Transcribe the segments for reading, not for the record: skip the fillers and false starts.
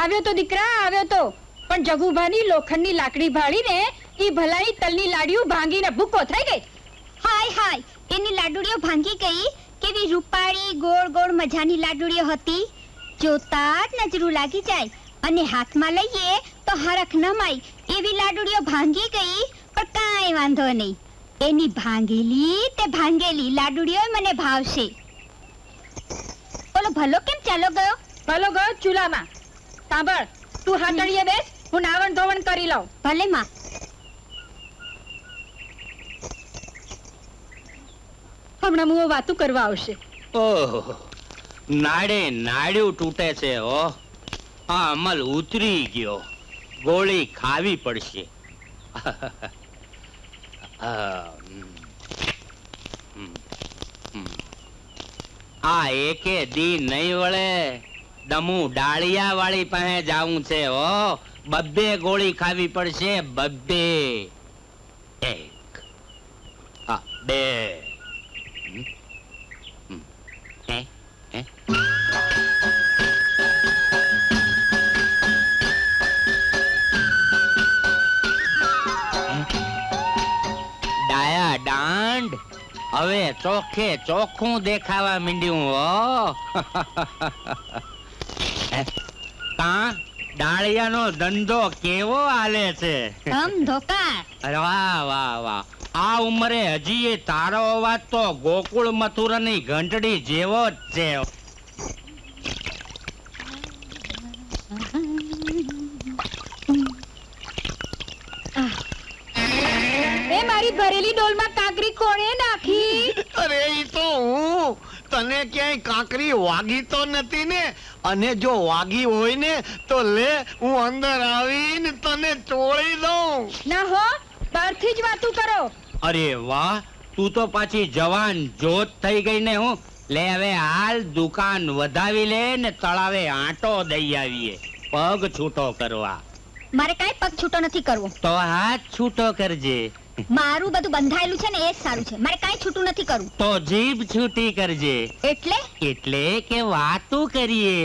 આવ્યો તો દીકરા આવ્યો તો, પણ જગુભાની લોખંડની લાકડી ભાળીને ઈ ભલાઈ તલની લાડીઓ ભાંગીને ભૂકો થઈ ગઈ. હાય હાય, એની લાડુડીઓ ભાંગી ગઈ. કેવી રૂપાળી ગોળ ગોળ મજાની લાડુડીઓ હતી. જોતા જ નજરું લાગી જાય અને હાથમાં લઈએ તો હરખ ન માય એવી લાડુડીઓ ભાંગી ગઈ. પણ કાંઈ વાંધો નહીં, એની ભાંગેલી તે ભાંગેલી લાડુડીઓ મને ભાવશે. ઓલો ભલો કેમ ચાલો ગયો? ભલો ગયો ચૂલામાં. સાંભળ, તું હાથણીએ બેસ, હું નાવણ ધોવણ કરી લઉં. ભલે માં. હમણાં મુઓ વાતું કરવા આવશે. ઓહો, નાડે નાડ્યું તૂટે છે. ઓ આ અમલ ઉતરી ગયો, ગોળી ખાવી પડશે. આ એકે દી નહીં વળે. દમુ ડાળિયા વાળી પાસે જાવું છે. ઓ બબ્બે ગોળી ખાવી પડશે, બબ્બે. એક, બે. ડાયા દાંડ હવે ચોખ્ખે ચોખ્ખું દેખાવા માંડ્યું. કા ડાળિયાનો ધંધો કેવો હાલે છે? ધોકાર. વાહ વાહ વાહ. આ ઉંમરે હજી એ તારો અવાજ તો ગોકુળ મથુરાની ઘંટડી જેવો જ છે. એ મારી ભરેલી ડોલમાં કાકરી કોણે નાખી? અરે ઈ તો હું. તને ક્યાંય કાંકરી વાગી તો નથી ને? અને જો વાગી હોય ને તો લે, હું અંદર આવીને તને ચોળી દઉં. ના હો, બહારથી જ વાતું કરો. અરે વાહ, તું તો પાછી જવાન જોત થઈ ગઈ ને. હું લે હવે હાલ દુકાન વધાવી લે ને તળાવે આંટો દઈ આવીએ પગ છૂટો કરવા. મારે કાંઈ પગ છૂટો નથી કરવો. તો હાથ છૂટો કરજે. મારું બધું બંધાયેલું છે ને એ જ સારું છે. મારે કાંઈ છૂટું નથી કરવું. તો જીભ છૂટી કરજે. એટલે એટલે કે વાતું કરીએ.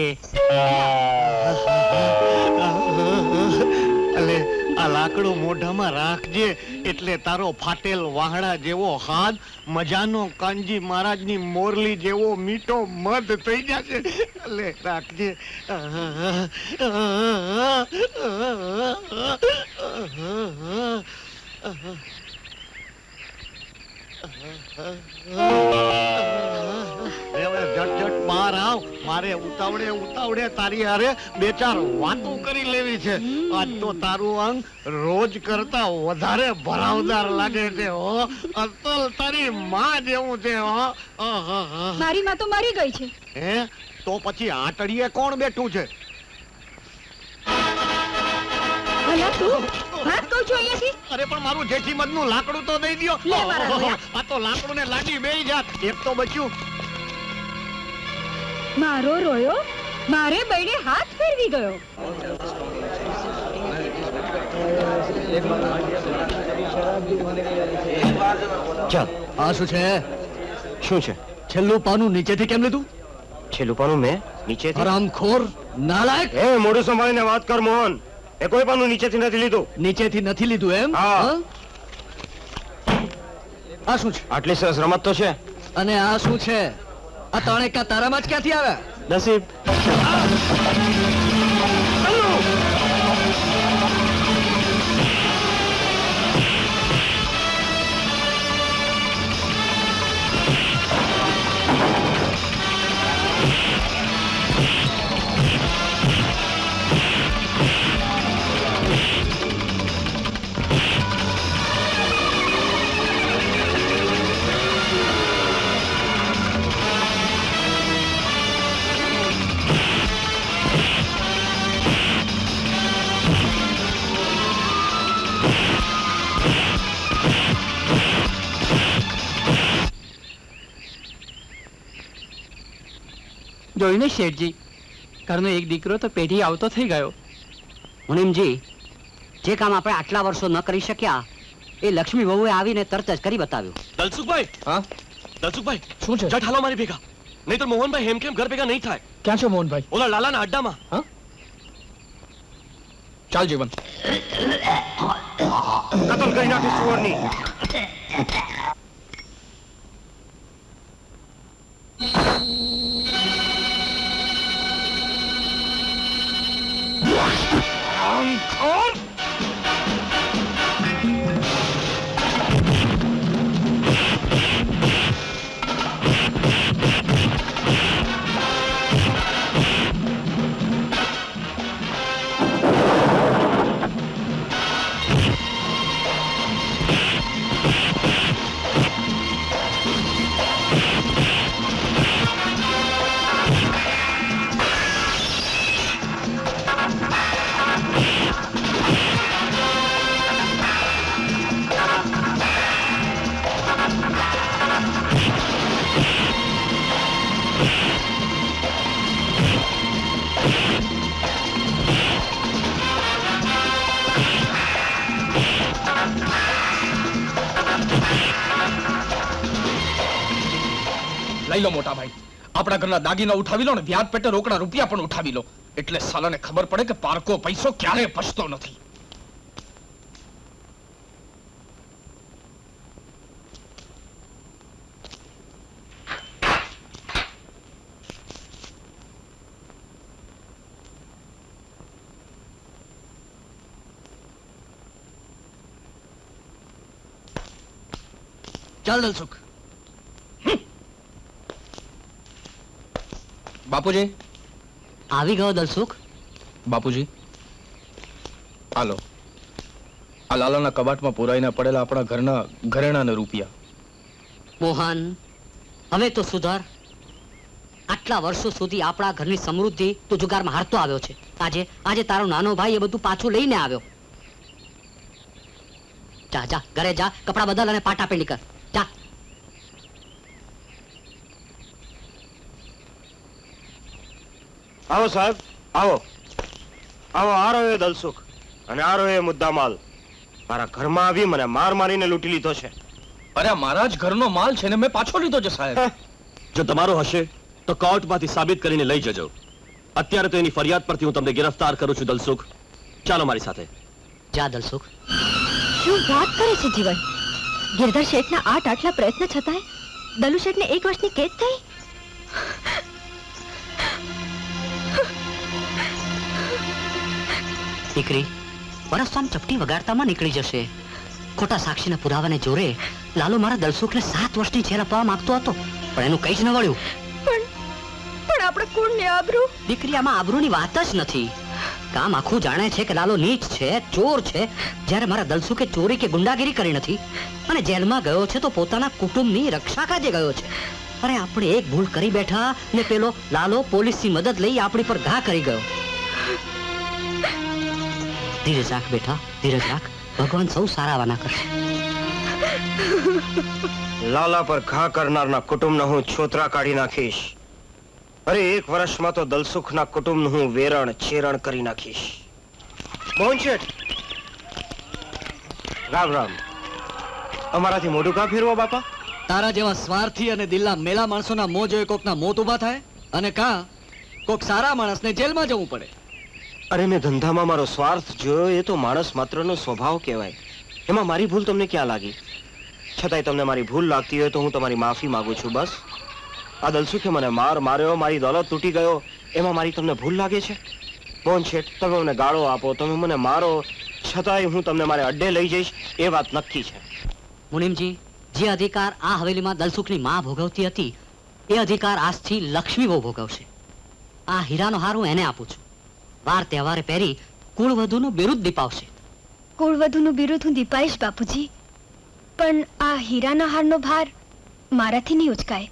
અલે આ લાકડું મોઢામાં રાખજે, એટલે તારો ફાટેલ વાહડા જેવો હાથ મજાનો કાનજી મહારાજની મોરલી જેવો મીઠો મધ થઈ જશે. અલે રાખજે. ઝટ બહાર આવ. મારે ઉતાવળે તારી હારે બે ચાર વાતો કરી લેવી છે. આજ તો તારું અંગ રોજ કરતા વધારે ભરાવદાર લાગે છે. હો અસલ તારી માં જેવું છે. હો મારી માં તો મરી ગઈ છે. હે તો પછી આંટડીએ કોણ બેઠું છે? ભલા તું વાત કહું છું અહીંયાથી. અરે પણ મારું જેઠી મધનું લાકડું તો દઈ દ્યો. લે મારા રોયા. આ તો લાકડું ને લાડી બેય જાત. એક તો બચ્યું. મારો રોયો મારે બૈડે હાથ ફેરવી ગયો. ચાલ, આ શું છે? શું છે? છેલ્લું પાનું નીચેથી કેમ લીધું? છેલ્લું પાનું મેં નીચેથી? હરામખોર, નાલાયક! એ મોઢું સંભાળીને વાત કર મોહન. એ કોઈ પાનું નીચેથી નથી લીધું. નીચેથી નથી લીધું એમ? હા. આ શું છે? આટલી સરસ રમત તો છે. અને આ શું છે? આ તાણેકા તારામાં જ ક્યાંથી આવ્યા? નસીબ. જોઈને શેઠજી, ઘરનો એક દીકરો તો પેઢી આવતો થઈ ગયો. મુનિમજી, જે કામ આપણે આટલા વર્ષો ન કરી શક્યા એ લક્ષ્મી વહુએ આવીને તરત જ કરી બતાવ્યું. દલસુખભાઈ, હા દલસુખભાઈ, શું છે? જટ હાલો મારી ભેગા, નહીં તો મોહનભાઈ હેમખેમ ઘર ભેગા નહીં થાય. ક્યાં છો મોહનભાઈ? ઓલા લાલાના અડ્ડામાં. હા? ચાલ જીવન. કતલ કરી નાખી સુવરની. લઈ લો મોટા ભાઈ, આપણા ઘરના દાગીના ઉઠાવી લો ને વ્યાજ પેટે રોકડા રૂપિયા પણ ઉઠાવી લો, એટલે સાલાને ખબર પડે કે પારકો પૈસો ક્યારેય પછતો નથી. ચાલ દલસુખ. બાપુજી, આવી ગયો દલસુખ. બાપુજી, હાલો, આ લાલાના કબાટમાં પુરાઈને પડેલા આપણા ઘરના ઘરેણાના રૂપિયા. મોહન, હવે તો સુધાર. આટલા વર્ષો સુધી આપણા ઘરની સમૃદ્ધિ તું જુગારમાં હારતો આવ્યો છે. આજે તારો નાનો ભાઈ એ બધું પાછું લઈને આવ્યો. જા જા ઘરે જા, કપડા બદલ અને પાટા પીંડી કર. જા. આવો સાહેબ, આવો આવો. આ રહ્યો એ દલસુખ અને આ રહ્યો એ મુદ્દામાલ. મારા ઘરમાં આવી મને માર મારીને લૂંટી લીધો છે. અરે આ મારા જ ઘરનો માલ છે ને મેં પાછો લીધો છે સાહેબ. જો તમારો હશે તો કોર્ટમાંથી સાબિત કરીને લઈ જજો. અત્યારે તો એની ફરિયાદ પરથી હું તમને ગિરફ્તાર કરું છું દલસુખ. ચાલો મારી સાથે. જા દલસુખ. શું વાત કરે છે જીવન? ગિરધર શેઠના આટલા પ્રયત્ન છતાંય દલુ શેઠને 1 વર્ષની કેદ થઈ. દીકરી વરસ આમ ચપટી વગાડતામાં નીકળી જશે. ખોટા સાક્ષીના પુરાવાને જોરે લાલો મારા દલસુખને 7 વર્ષની જેલ અપાવવા માંગતો હતો, પણ એનું કઈ જ ન વળ્યું. પણ આપણે કોણને આબરૂ? દીકરી, આમાં આબરૂની વાત જ નથી. ગામ આખું જાણે છે કે લાલો નીચ છે, ચોર છે, જ્યારે મારા દલસુખે ચોરી કે ગુંડાગીરી કરી નથી અને જેલમાં ગયો છે તો પોતાના કુટુંબની રક્ષા કાજે ગયો છે. અરે આપણે એક ભૂલ કરી બેઠા ને પેલો લાલો પોલીસની મદદ લઈ આપણી પર ઘા કરી ગયો. ધીરજ રાખ બેટા, ધીરજ રાખ. ભગવાન સૌ સારાવાના કરશે. લાલા પર ઘા કરનારના કુટુંબને હું છોતરા કાઢી નાખીશ. અરે 1 વર્ષમાં તો દલસુખના કુટુંબનું હું વેરણ ચેરણ કરી નાખીશ. મોહન શેઠ, રામ રામ. અમારાથી મોઢું કાં ફેરવો બાપા? તારા જેવા સ્વાર્થી અને દિલના મેલા માણસોના મોં જોઈ કોકના મોત ઉભા થાય અને કાં કોક સારા માણસને જેલમાં જવું પડે. અરે મેં ધંધામાં મારો સ્વાર્થ જોયો, એ તો માણસ માત્રનો સ્વભાવ કહેવાય. એમાં મારી ભૂલ તમને ક્યાં લાગી? છતાંય તમને મારી ભૂલ લાગતી હોય તો હું તમારી માફી માંગુ છું. બસ આ દલસુખે મને માર્યો, મારી દોલત તૂટી ગયો, એમાં મારી તમને ભૂલ લાગે છે? મોહન શેઠ, તમે મને ગાળો આપો, તમે મને મારો, છતાંય હું તમને મારે અડ્ડે લઈ જઈશ એ વાત નક્કી છે. મુનિમજી, જે અધિકાર આ હવેલીમાં દલસુખની માં ભોગવતી હતી એ અધિકાર આજથી લક્ષ્મી બહુ ભોગવશે. આ હીરાનો હાર હું એને આપું છું. વાર તહેવારે પહેરી કુળવધુનું બિરુદ દીપાવશે. કુળવધુનું બિરુદ હું દીપાઈશ બાપુજી, પણ આ હીરાના હારનો ભાર મારાથી નહીં ઉચકાય.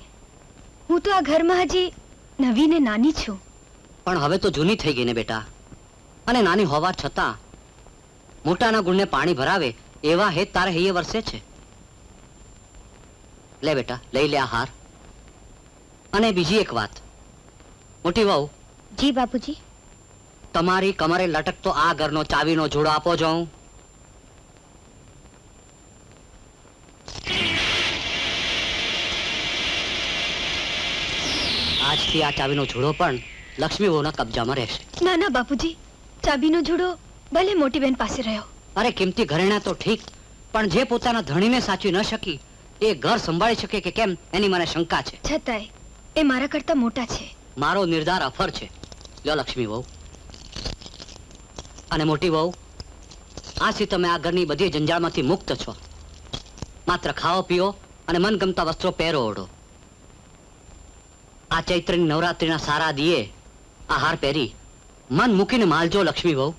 હું તો આ ઘરમાં હજી નવી ને નાની છું. પણ હવે તો જૂની થઈ ગઈ ને બેટા, અને નાની હોવા છતાં મોટાના ગુણને પાણી ભરાવે એવા હેત તારે હૈયે વરસે છે. લે બેટા, લઈ લે આ હાર. અને બીજી એક વાત, મોટી વહુ. જી બાપુજી. તમારી કમરે લટકતો આ ઘરનો ચાવીનો જોડો આપો જાઉં. આજથી આ ચાવીનો જોડો પણ લક્ષ્મી વહુના કબજામાં રહેશે. ના ના બાપુજી, ચાબીનો જોડો ભલે મોટી બેન પાસે રહ્યો. અરે કિંમતી ઘરેણા તો ઠીક, પણ જે પોતાના ધણીને સાચવી ન શકી એ ઘર સંભાળી શકે કે કેમ એની મને શંકા છે. છતાંય એ મારા કરતા મોટા છે. મારો નિર્ધાર અફર છે. લ્યો લક્ષ્મી વહુ અને મોટી વહુ, આજથી તમે આ ઘરની બધી જંજાળમાંથી મુક્ત છો. માત્ર ખાઓ પીઓ અને મનગમતા વસ્ત્રો પહેરો ઓઢો. આ ચૈત્રની નવરાત્રીના સારા દિયે આ હાર પહેરી મન મૂકીને માલજો લક્ષ્મી વહુ.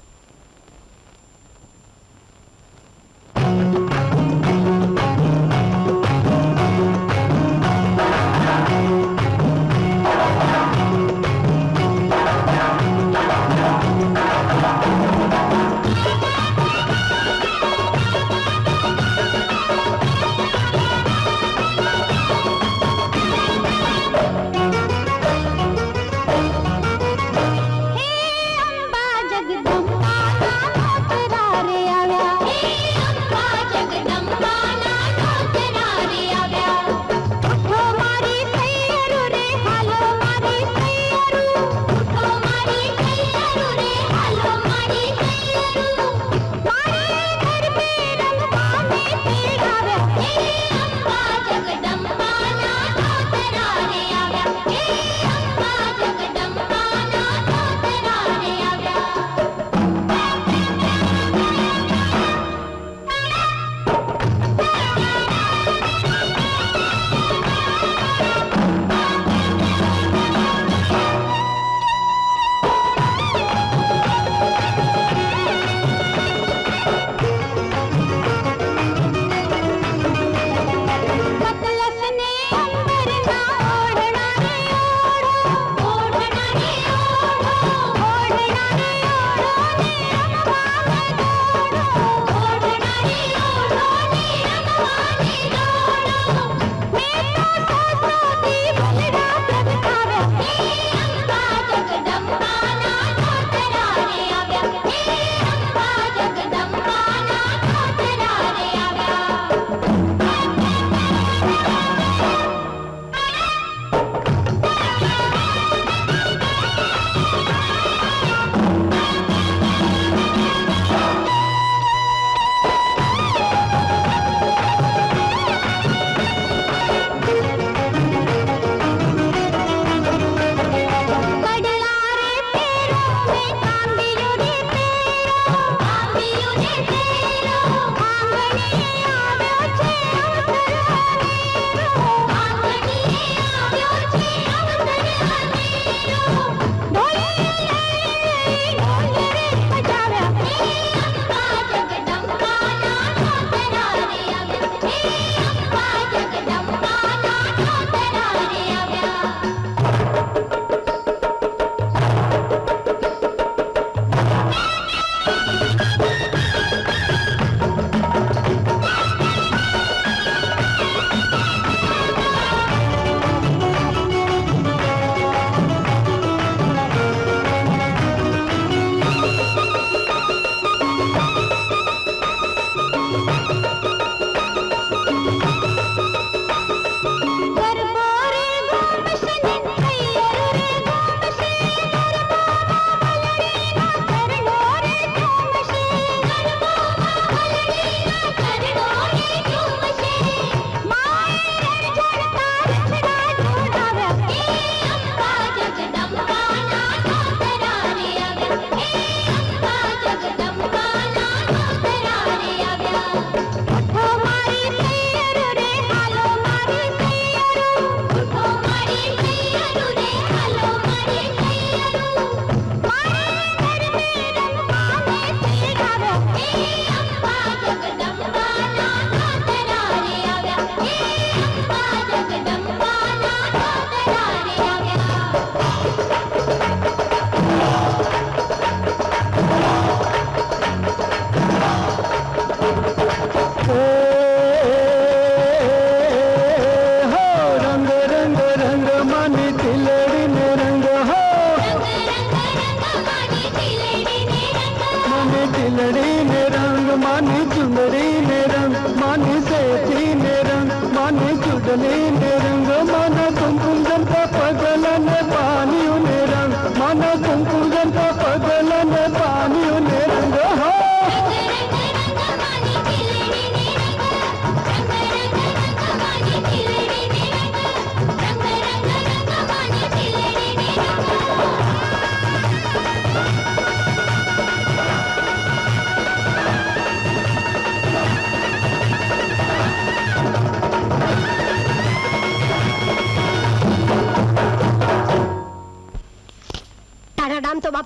कुमकुम जंप पगलन पानी रंग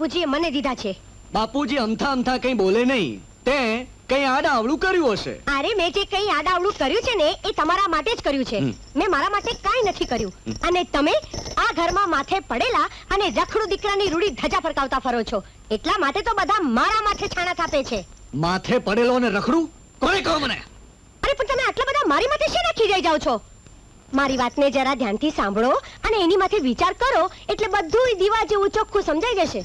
બાપુજીએ મને દીધા છે. બાપુજી અમથા અમથા કઈ બોલે નહીં. તે કઈ આડાવડું કર્યું હશે. અરે મેં જે કઈ આડાવડું કર્યું છે ને એ તમારા માટે જ કર્યું છે. મેં મારા માટે કાંઈ નથી કર્યું. અને તમે આ ઘરમાં માથે પડેલા અને રખડું દીકરાની રૂડી ધજા ફરકાવતા ફરો છો. એટલા માટે તો બધા મારા માથે છાણા થાપે છે. માથે પડેલો અને રખડું કોને કહો મને? અરે પણ તમે આટલા બધા મારી માટે શેના ખીજાઈ જાવ છો? મારી વાતને જરા ધ્યાનથી સાંભળો અને એની માથે વિચાર કરો એટલે બધું દીવા જેવું ચોખ્ખું સમજાઈ જશે.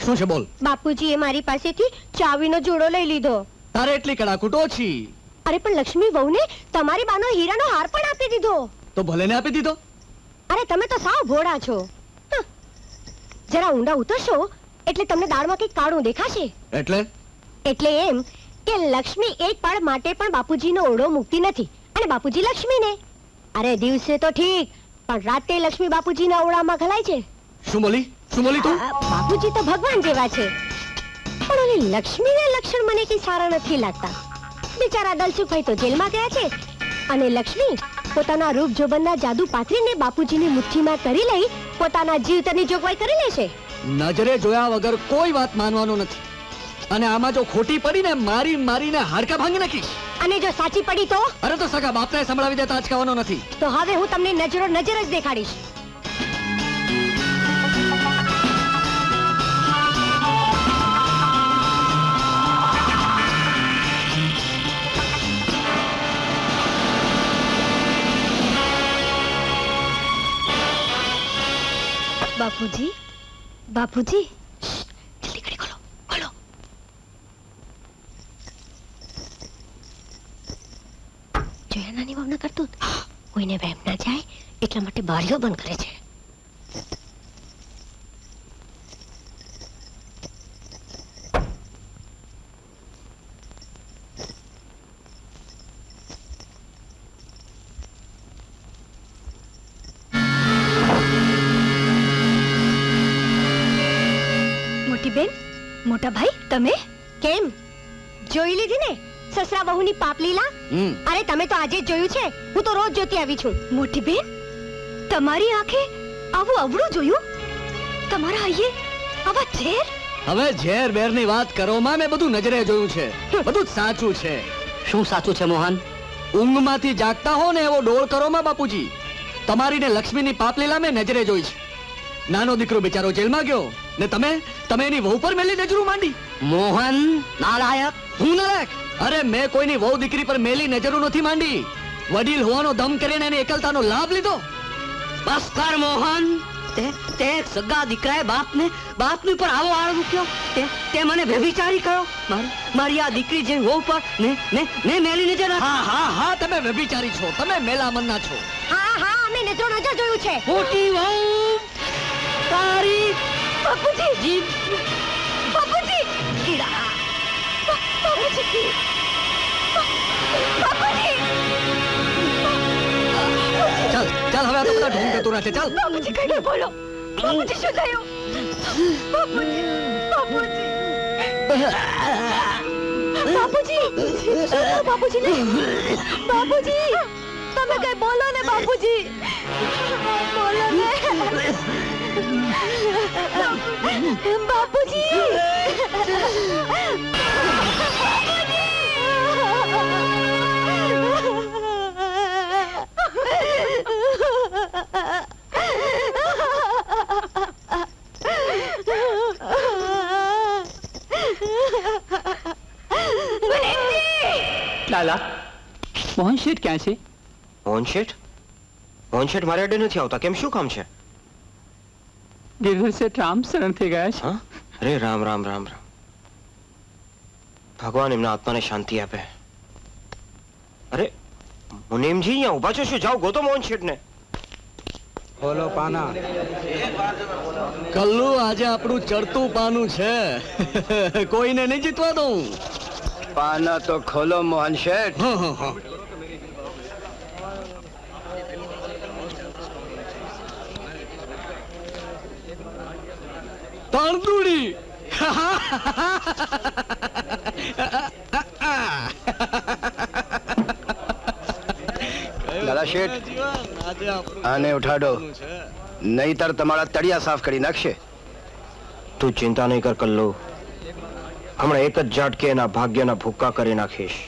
શું છે બોલ? બાપુજીએ મારી પાસેથી ચાવીનો જોડો લઈ લીધો. તારે એટલી કડાકૂટ ઓછી. અરે પણ લક્ષ્મી વહુને તમારી બાનો હીરાનો હાર પણ આપી દીધો. તો ભલે ને આપી દીધો. અરે તમે તો સાવ ભોળા છો. જરા ઊંડા ઉતરશો એટલે તમને દાળમાં કંઈક કાળું દેખાશે. એટલે એમ કે લક્ષ્મી એક પળ માટે પણ બાપુજીનો ઓરડો મૂકતી નથી અને બાપુજી લક્ષ્મીને. અરે દિવસે તો ઠીક પણ રાતે લક્ષ્મી બાપુજીના ઓરડામાં ઘલાય છે. શું બોલી તું? બાપુજી તો ભગવાન જેવા છે પણ ઓલી લક્ષ્મીના લક્ષણ મને કઈ સારા નથી લાગતા. બિચારા દલસુખભાઈ તો જેલમાં ગયા છે અને લક્ષ્મી પોતાના રૂપ જોબનના જાદુ પાથરીને બાપુજીની મુઠ્ઠીમાં કરી લઈ પોતાના જીવતરની જોગવાઈ કરી લેશે. નજરે જોયા વગર કોઈ વાત માનવાનો નથી. અને આમાં જો ખોટી પડીને મારીને હાડકા ભાંગી નાખીશ. અને જો સાચી પડી તો? અરે તો સગા બાપને સંભળાવી દેતા અચકાવાનો નથી. તો હવે હું તમને નજરો નજર જ દેખાડીશ. બાપુજી બાપુજી જલ્દી કરી ખોલો ખોલો. જોયા નાની વાવના કરતું કોઈને વહેમ ના જાય એટલા માટે બારીઓ બંધ કરે છે. બેન મોટા ભાઈ તમે કેમ જોઈ લીધી ને સસરા બહુની પાપલીલા? અરે તમે તો આજે જ જોયું છે. હું તો રોજ જોતી આવી છું. મોટી બેન તમારી આંખે આવું અવળું જોયું? તમારા આઈએ આવા ઝેર? હવે ઝેર બેરની વાત કરો માં. મેં બધું નજરે જોયું છે. બધું જ સાચું છે. શું સાચું છે મોહન? ઊંઘમાંથી જાગતા હો ને એવો ડોળ કરો માં બાપુજી. તમારી ને લક્ષ્મીની પાપલીલા મેં નજરે જોઈ છે. નાનો દીકરો બિચારો જેલમાં ગયો ને તમે એની વહુ પર મેલી નજરું માંડી. મોહન નાલાયક. હું નાલાયક? અરે મેં કોઈની વહુ દીકરી પર મેલી નજરું નથી માંડી. વડીલ હોવાનો દમ કરીને એની એકલતાનો લાભ લીધો. બસ કર મોહન. તે સગા દીકરાએ બાપની પર આવો આળ મૂક્યો. તે મને વ્યભિચારી કહ્યો. મારી આ દીકરી જે વહુ પર ને મેલી નજર. હા તમે વ્યભિચારી છો. તમે મેલામનના છો. હા અમે નજરો નજર જોયું છે. મોટી વહુ તારી બાપુજી જીવ બાપુજી બાપુજી બાપુજી ચાલ હવે આ તો બધા ઢોંગ કરતું રાખે. ચાલ બાપુજી કઈ ન બોલો. બાપુજી શું થયું? બાપુજી તમે કઈ બોલો ને બાપુજી. બોલો ને બાપુજી. લાલા મોહન શેઠ ક્યાં છે? મોહન શેઠ મારે અડે નથી આવતા. કેમ શું કામ છે? ગિરધર શેઠ રામ શરણ થઈ ગયા છે. અરે રામ રામ રામ રામ. ભગવાન એમના આત્માને શાંતિ આપે. અરે મુનેમજી અહીંયા ઉભા છો શું? જાઓ ગોતો મોહન શેઠને. બોલો પાના. કલ્લુ આજે આપણું ચડતું પાનું છે. કોઈને નહીં જીતવા દઉં. પાના તો ખોલો મોહન શેઠ. તાંદુડી. દાદા શેઠ આને ઉઠાડો, નહીતર તમારા તળિયા સાફ કરી નાખશે. તું ચિંતા નહીં કર કલ્લુ, હમણાં એક જ ઝાટકે એના ભાગ્યના ભૂક્કા કરી નાખીશ.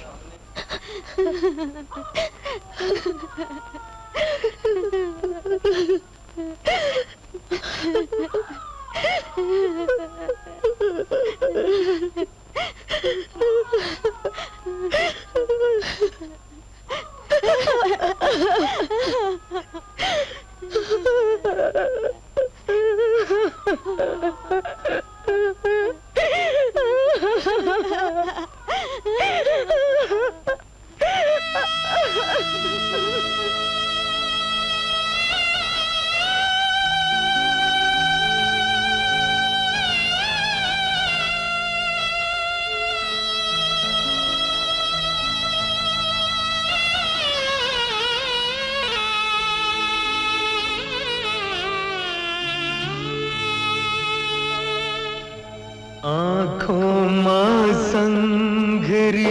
આંખોમાં સંઘરીને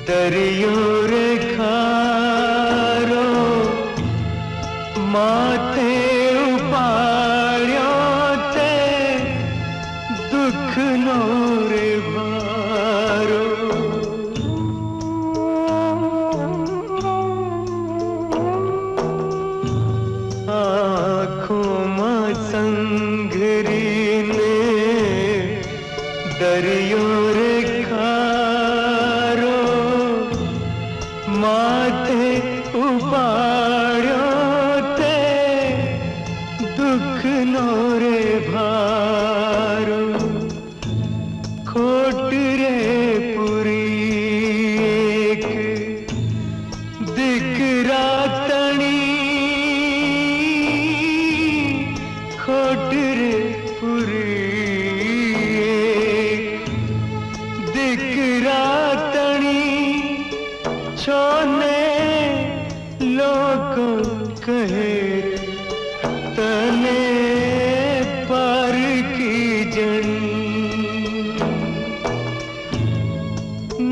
દરિયો રે ખારો, માથે ઉપાડ્યો તે દુઃખનો રે ભારો. આંખોમાં સંઘરીને દરિયો રે ખારો, માથે ઉપાડ્યો તે દુઃખનો રે ભારો. ખોટ રે પૂરી એક દીકરા તણી, ખોટ રે પૂરી દીકરા તણી, છોને લોકો કહે તને પારકી જણી.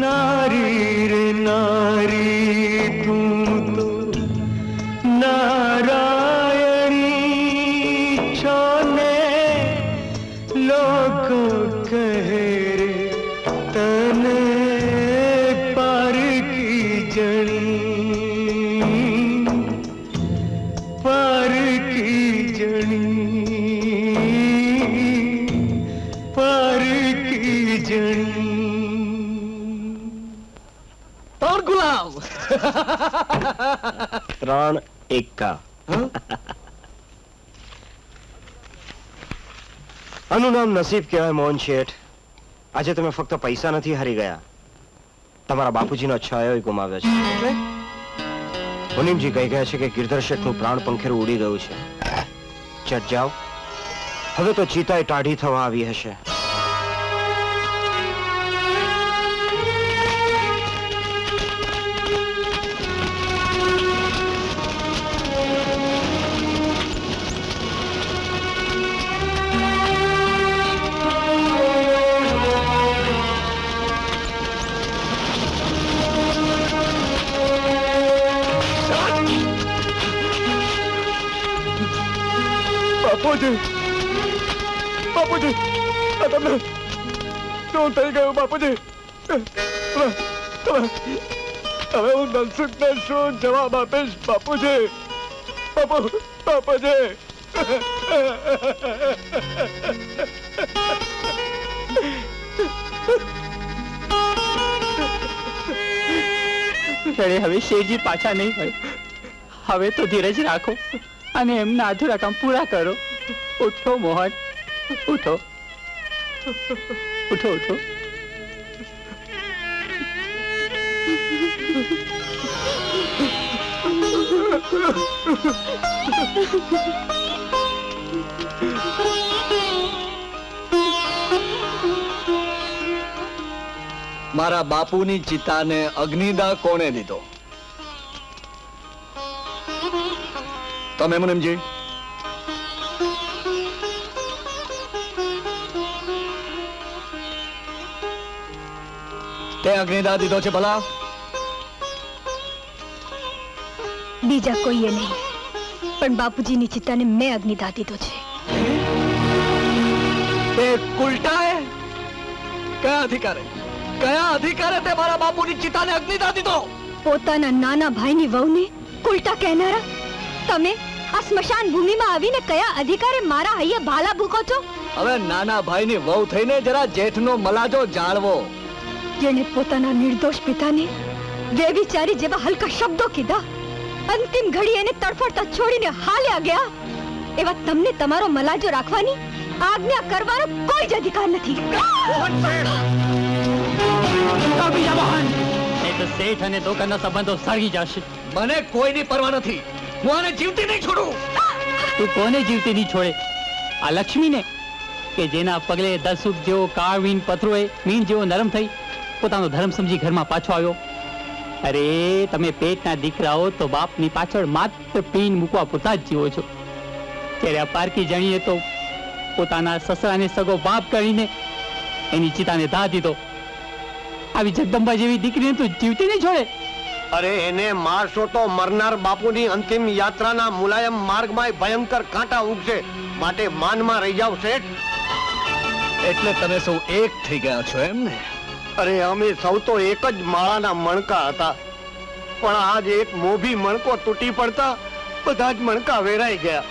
નારી રે નારી તું તો નારાયણી, છોને લોકો કહે રે તને પારકી જણી, પારકી જણી, પારકી જણી. और गुलाब 3 એકા. આનું નામ નસીબ કહેવાય મોહન શેઠ. આજે તમે ફક્ત પૈસા નથી હારી ગયા, તમારા બાપુજીનો છાયો ગુમાવ્યો છે. મુનિમજી કહી ગયા છે કે ગિરધર શેઠનું પ્રાણ પંખેરું ઉડી ગયું છે. ચટ જાઓ, હવે તો ચિતાએ ટાઢી થવા આવી હશે. બાપુજી, બાપુજી, આ તમને શું થઈ ગયું બાપુજી? હવે હું દલસુખને શું જવાબ આપીશ બાપુજી? બાપુજી, હવે શેરજી પાછા નહીં હોય. હવે તો ધીરજ રાખો અને એમના અધૂરા કામ પૂરા કરો. ઉઠો મોહન, ઉઠો, ઉઠો, ઉઠો. મારા બાપુની ચિતાને અગ્નિદા કોણે દીધો? તમે મુનિમજી? તે અગ્નિદા દીધો છે ભલા? બીજા કોઈએ નહીં, પણ બાપુજીની ચિતાને મેં અગ્નિદા દીધો છે. તે કુલટાએ કયા અધિકારે તે મારા બાપુની ચિતાને અગ્નિદાહ દીધો? પોતાના નાના ભાઈની વહુને ઉલટા કહેનારા તમે આ સ્મશાન ભૂમિમાં આવીને કયા અધિકારે મારા હૈયે ભાલા ભૂકો છો? હવે નાના ભાઈની વહુ થઈને જરા જેઠનો મલાજો જાળવો. જેણે પોતાના નિર્દોષ પિતાને વ્યભિચારી જેવા હલકા શબ્દો કીધા, અંતિમ ઘડી એને તડફડતા છોડીને હાલ્યા ગયા, એવા તમને તમારો મલાજો રાખવાની આજ્ઞા કરવાનો કોઈ જ અધિકાર નથી. શેઠ અને દુકાનના સંબંધો સળગી જશે. મને કોઈની પરવા નથી. હું આને જીવતી નહીં છોડું. તું કોને જીવતી નહીં છોડે? આ લક્ષ્મીને, કે જેના પગલે દસુક જેવો કાળવીન પથરોએ મીણ જેવો નરમ થઈ પોતાનો ધર્મ સમજી ઘરમાં પાછો આવ્યો. અરે તમે પેટના દીકરાઓ તો બાપની પાછળ માત્ર પીન મૂકવા પૂરતા જ જીવો છો. ત્યારે આ પારકી જણીએ તો પોતાના સસરાને સગો બાપ કરીને એની ચિતાને દાહ દીધો. આવી જગદંબા જેવી દીકરીને તું જીવતી નહીં છોડે? અરે એને મારશો તો મરનાર બાપુની અંતિમ યાત્રાના મુલાયમ માર્ગમાં ભયંકર કાંટા ઉગશે. માટે માનમાં રહી જાવ શેઠ. એટલે તમે સૌ એક થઈ ગયા છો એમ ને? અરે અમે સૌ તો એક જ માળાના મણકા હતા, પણ આજ એક મોભી મણકો તૂટી પડતા બધા જ મણકા વેરાઈ ગયા.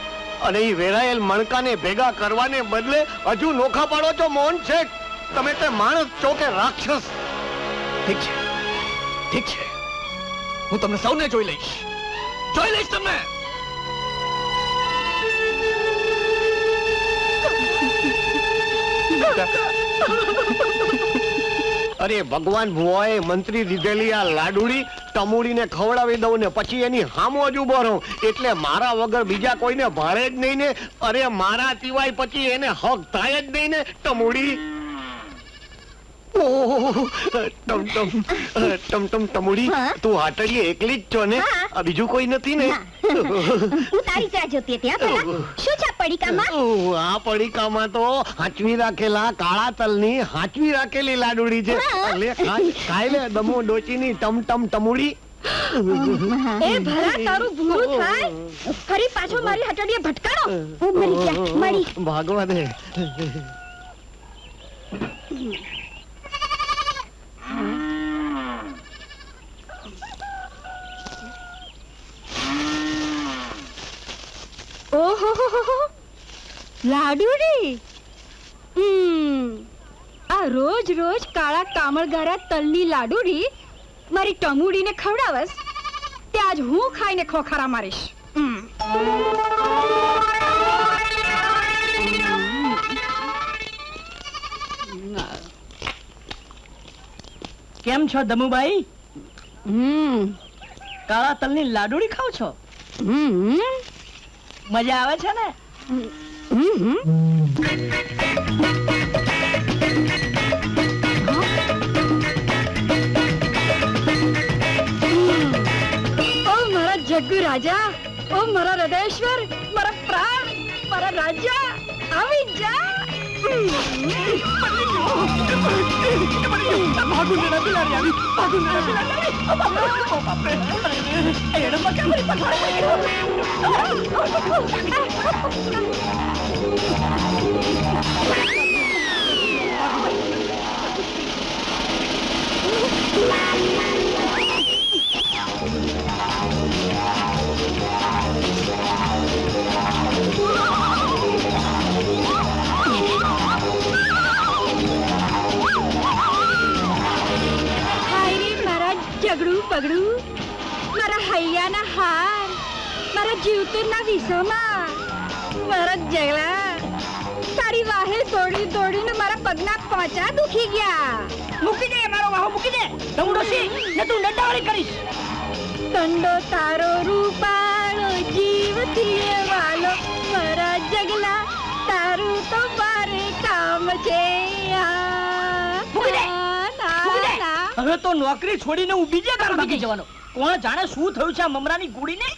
અને એ વેરાયેલ મણકાને ભેગા કરવાને બદલે હજુ નોખા પાડો છો મોહન શેઠ. તમે તે માણસ છો કે રાક્ષસ? ઠીક છે, ઠીક છે, હું તમને સૌને જોઈ લઈશ તમને. અરે ભગવાન ભુવાએ મંત્રી દીધેલી આ લાડુડી ટમુડીને ખવડાવી દઉં ને પછી એની હામો જ ઉભો રહું, એટલે મારા વગર બીજા કોઈને ભાળે જ નહીં ને. અરે મારા સિવાય પછી એને હક થાય જ નહીં ને ટમુડી. ટમુડી, તું હાટડીએ એકલી જ છો ને? બીજું કોઈ નથી ને? હું તારી જ રાહ જોતી હતી. શું છે પડીકામાં? આ પડીકામાં તો હાચવી રાખેલા કાળા તલની હાચવી રાખેલી લાડુડી છે. ખાઈ લે દમો ડોચીની ટમ ટમુડી. એ ભલા તારું ભૂરું થાય, ફરી પાછો મારી હટડીએ ભટકારો. હું મરી ગયા, મળી. ભાગવા દે. ઓહો, લાડુડી. આ રોજ રોજ કાળા કામળગારા તલની લાડુડી મારી ટમુડીને ખવડાવસ, તે આજ હું ખાઈને ખોખારા મારીશ. કેમ છો દમુબાઈ? કાળા તલની લાડુડી ખાવ છો? મજા આવે છે ને? ઓ મારા જગ્ગુ રાજા, ઓ મારા હૃદયેશ્વર, મારા પ્રાણ, મારા રાજા, આવી જા. ઝઘડું પગડું, મારા હૈયાના હાર, મારા જીવતરના વિસોમાં, મારા જગલા તારી વાહે દોડી દોડીને મારા પગના પોચા દુખી ગયા. મૂકી દે મારો વાહો, મૂકી દે. ડમડોસી ને તું દંડાવાળી કરીશ. દંડો તારો રૂપાળો જીવથી વાલો, મારા જગલા તારું તો મારે કામ છે. હવે તો નોકરી છોડીને ઊભી જ તારો ભાગી જવાનો. કોણ જાણે શું થયું છે આ મમરાની ગોળીને?